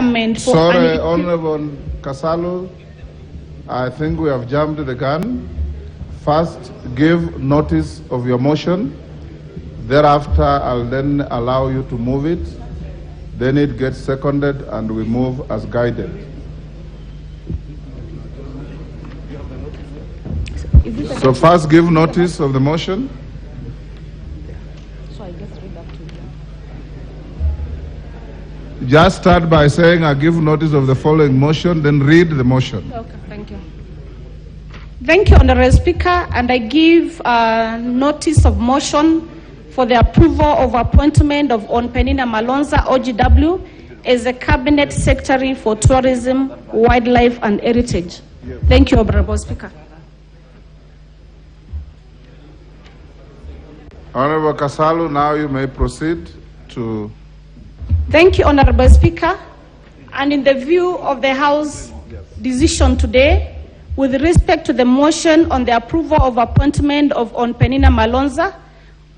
requirement for... Sorry, Honorable Kasalu, I think we have jumped the gun. First, give notice of your motion. Thereafter, I'll then allow you to move it. Then it gets seconded and we move as guided. So first, give notice of the motion. So I just read that to you. Just start by saying, I give notice of the following motion, then read the motion. Okay, thank you. Thank you, Honorable Speaker, and I give notice of motion for the approval of appointment of Peninah Malonza, OGW, as a Cabinet Secretary for Tourism, Wildlife and Heritage. Thank you, Honorable Speaker. Honorable Kasalu, now you may proceed to... Thank you, Honorable Speaker. And in the view of the House decision today, with respect to the motion on the approval of appointment of Peninah Malonza,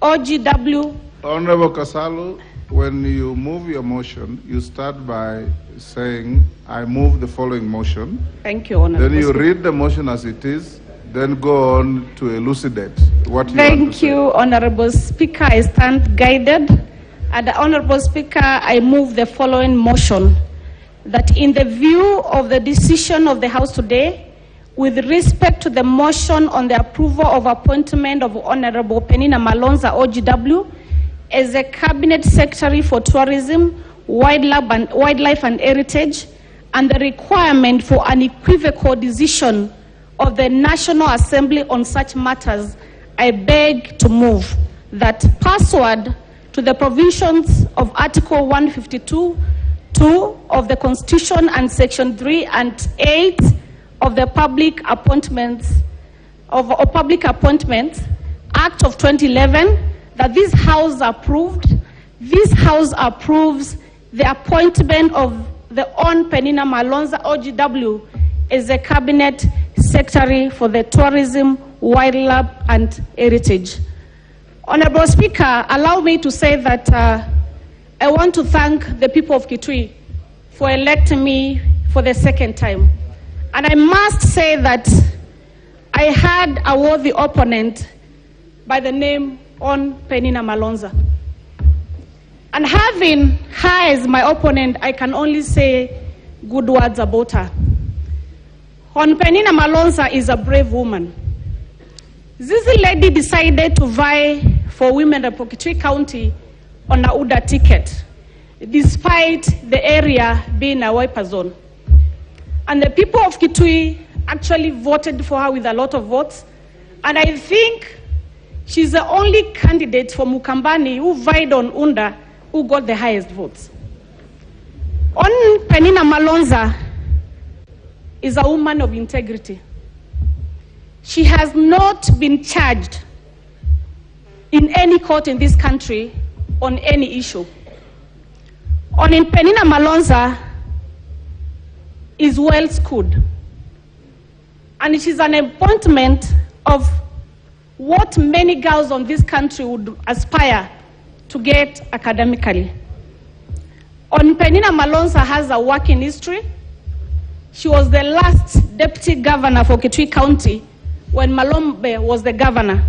OGW... Honorable Kasalu, when you move your motion, you start by saying, I move the following motion. Thank you, Honorable Then you Speaker. read the motion as it is, then go on to elucidate what you want to say. Thank you, Honorable Speaker. I stand guided. And Honorable Speaker, I move the following motion, that in the view of the decision of the House today, with respect to the motion on the approval of appointment of Honorable Peninah Malonza, OGW, as a Cabinet Secretary for Tourism, Wildlife and Heritage, and the requirement for an equivocal decision of the National Assembly on such matters, I beg to move that pursuant to the provisions of Article 152(2) of the Constitution and Section 3 and 8 of the Public Appointments Act of 2011, that this House approves the appointment of the Peninah Malonza, OGW, as a Cabinet Secretary for the Tourism, Wildlife and Heritage. Honorable Speaker, allow me to say that I want to thank the people of Kitui for electing me for the second time. And I must say that I had a worthy opponent by the name Peninah Malonza. And having her as my opponent, I can only say good words about her. Peninah Malonza is a brave woman. This lady decided to vie for women in Kitui County on a UDA ticket, despite the area being a wiper zone. And the people of Kitui actually voted for her with a lot of votes. And I think she's the only candidate for Mukambani who vied on UNDA who got the highest votes. Peninah Malonza is a woman of integrity. She has not been charged in any court in this country on any issue. Peninah Malonza is well schooled, and it is an appointment of what many girls on this country would aspire to get academically. Peninah Malonza has a working history. She was the last deputy governor for Kitui County when Malombe was the governor.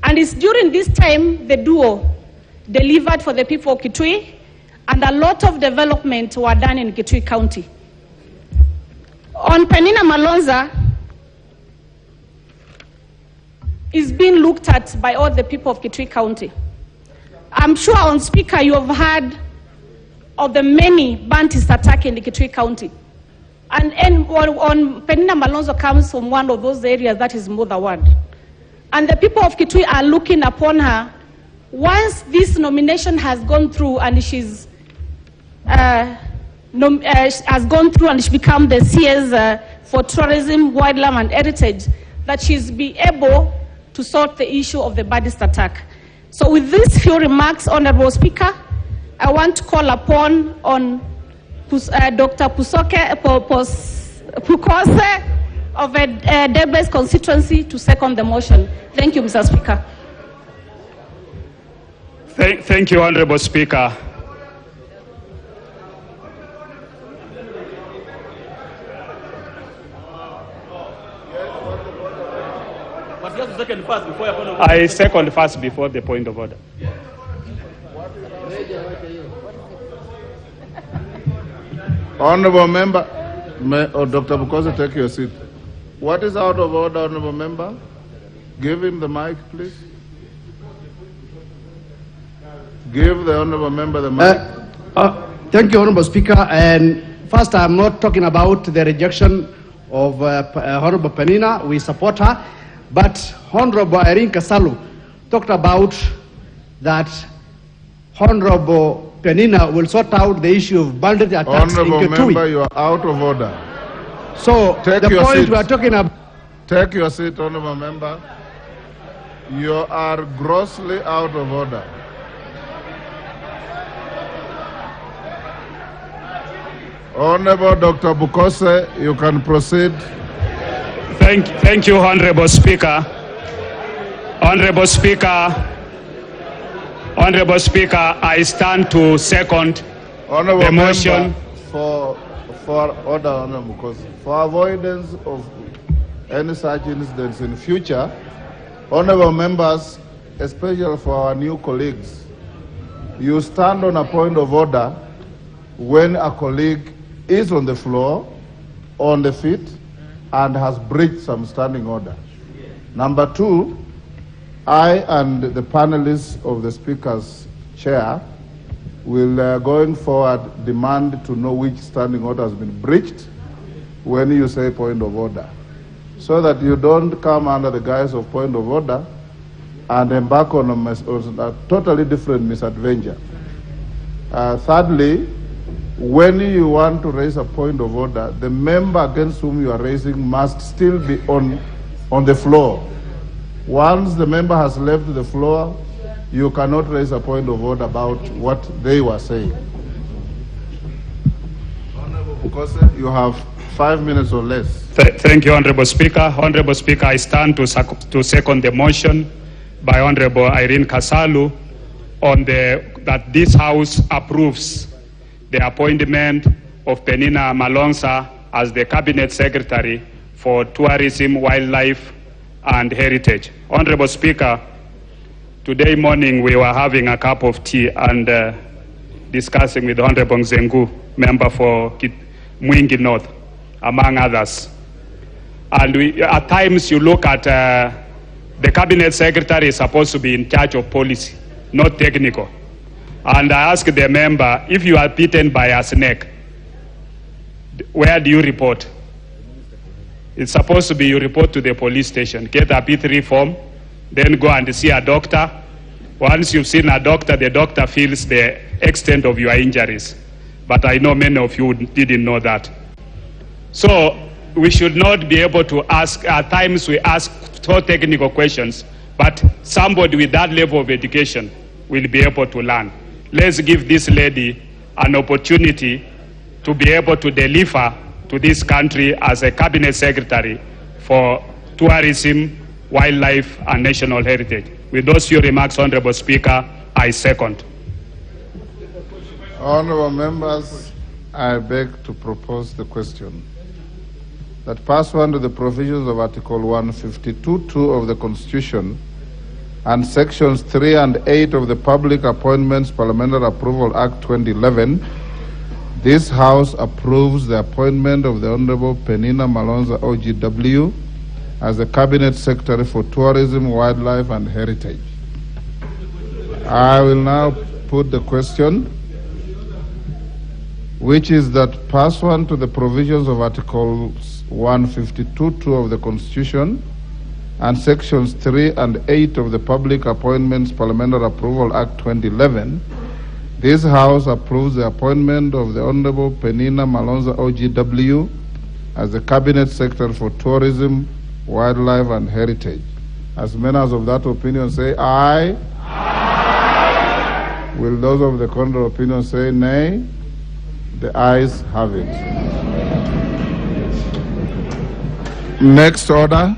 And it's during this time the duo delivered for the people of Kitui, and a lot of development were done in Kitui County. Peninah Malonza is being looked at by all the people of Kitui County. I'm sure, Speaker, you have heard of the many bandits attacking the Kitui County. And Peninah Malonza comes from one of those areas that is Mother Ward. And the people of Kitui are looking upon her. Once this nomination has gone through and she's has gone through and she become the CS for Tourism, Wildlife and Heritage, that she's be able to sort the issue of the bandit attack. So with these few remarks, Honorable Speaker, I want to call upon Dr. Pukose of Debes constituency to second the motion. Thank you, Mr. Speaker. Thank you, Honorable Speaker. I second first before the point of order. Honorable member, Dr. Bukosa, take your seat. What is out of order, honorable member? Give him the mic, please. Give the honorable member the mic. Thank you, Honorable Speaker. And first, I'm not talking about the rejection of Honorable Peninah. We support her. But Honorable Irene Kasalu talked about that Honorable Peninah will sort out the issue of bandit attacks Honorable in Kitui. member, you are out of order. So Take the your point seat. we are talking about. Take your seat, honorable member. You are grossly out of order. Honorable Dr. Bukose, you can proceed. Thank you, Honorable Speaker. Honorable Speaker, I stand to second Honorable the motion. member, for order, Honorable Bukose, for avoidance of any such incidents in future, honorable members, especially for our new colleagues, you stand on a point of order when a colleague is on the floor, on the feet, and has breached some standing order. Number two, I and the panelists of the Speaker's chair will, going forward, demand to know which standing order has been breached when you say point of order, so that you don't come under the guise of point of order and embark on a totally different misadventure. Thirdly, when you want to raise a point of order, the member against whom you are raising must still be on the floor. Once the member has left the floor, you cannot raise a point of order about what they were saying. Honorable Bukose, you have 5 minutes or less. Thank you, Honorable Speaker. Honorable Speaker, I stand to second the motion by Honorable Irene Kasalu on that this House approves the appointment of Peninah Malonza as the Cabinet Secretary for Tourism, Wildlife and Heritage. Honorable Speaker, today morning we were having a cup of tea and discussing with Honorable Nzengu, member for Mwingi North, among others. And at times you look at the Cabinet Secretary is supposed to be in charge of policy, not technical. And I asked the member, if you are bitten by a snake, where do you report? It's supposed to be you report to the police station, get a P3 form, then go and see a doctor. Once you've seen a doctor, the doctor feels the extent of your injuries. But I know many of you didn't know that. So we should not be able to ask, at times we ask so technical questions, but somebody with that level of education will be able to learn. Let's give this lady an opportunity to be able to deliver to this country as a Cabinet Secretary for Tourism, Wildlife and National Heritage. With those few remarks, Honorable Speaker, I second. Honorable members, I beg to propose the question that pursuant to the provisions of Article 152(2) of the Constitution and Sections 3 and 8 of the Public Appointments Parliamentary Approval Act 2011, this House approves the appointment of the Honorable Peninah Malonza OGW as the Cabinet Secretary for Tourism, Wildlife and Heritage. I will now put the question, which is that pursuant to the provisions of Articles 152(2) of the Constitution and Sections 3 and 8 of the Public Appointments Parliamentary Approval Act 2011, this House approves the appointment of the Honorable Peninah Malonza OGW as the Cabinet Secretary for Tourism, Wildlife and Heritage. As members of that opinion say aye. Aye. Will those of the contrary opinion say nay? The ayes have it. Next order.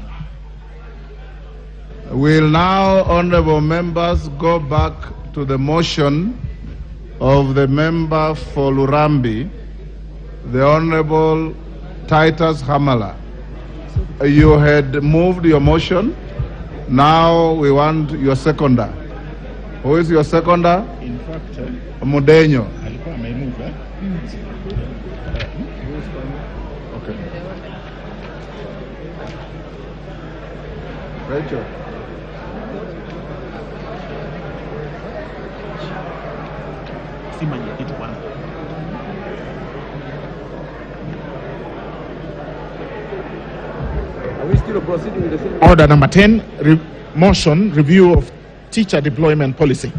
Will now, honorable members, go back to the motion of the member for Lurambi, the Honorable Titus Hamala. You had moved your motion. Now we want your seconder. Who is your seconder? In fact, Mudenyo. alikuwa amemove, eh? Okay. Rachel. Are we still proceeding with the same? Order number 10, motion, review of teacher deployment policy.